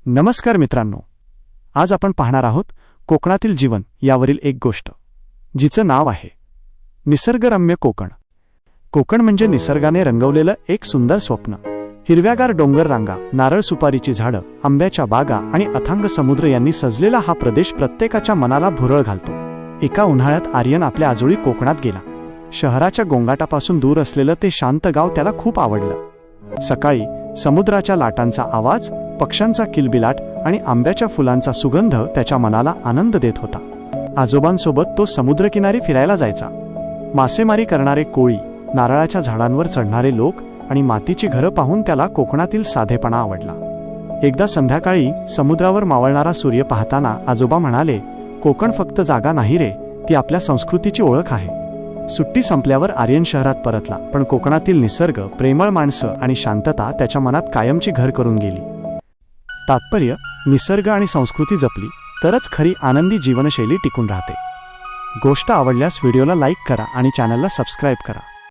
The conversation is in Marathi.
नमस्कार मित्रांनो, आज आपण पाहणार आहोत कोकणातील जीवन यावरील एक गोष्ट जिचं नाव आहे निसर्गरम्य कोकण। कोकण म्हणजे निसर्गाने रंगवलेलं एक सुंदर स्वप्न। हिरव्यागार डोंगर रांगा, नारळ सुपारीची झाडं, आंब्याच्या बागा आणि अथांग समुद्र यांनी सजलेला हा प्रदेश प्रत्येकाच्या मनाला भुरळ घालतो। एका उन्हाळ्यात आर्यन आपल्या आजोळी कोकणात गेला। शहराच्या गोंगाटापासून दूर असलेलं ते शांत गाव त्याला खूप आवडलं। सकाळी समुद्राच्या लाटांचा आवाज, पक्ष्यांचा किलबिलाट आणि आंब्याच्या फुलांचा सुगंध त्याच्या मनाला आनंद देत होता। आजोबांसोबत तो समुद्रकिनारी फिरायला जायचा। मासेमारी करणारे कोळी, नारळाच्या झाडांवर चढणारे लोक आणि मातीची घरं पाहून त्याला कोकणातील साधेपणा आवडला। एकदा संध्याकाळी समुद्रावर मावळणारा सूर्य पाहताना आजोबा म्हणाले, कोकण फक्त जागा नाही रे, ती आपल्या संस्कृतीची ओळख आहे। सुट्टी संपल्यावर आर्यन शहरात परतला, पण कोकणातील निसर्ग, प्रेमळ माणसं आणि शांतता त्याच्या मनात कायमची घर करून गेली। तात्पर्य, निसर्ग आणि संस्कृती जपली तरच खरी आनंदी जीवनशैली टिकून राहते। गोष्ट आवडल्यास व्हिडिओला लाईक करा आणि चॅनलला सबस्क्राईब करा।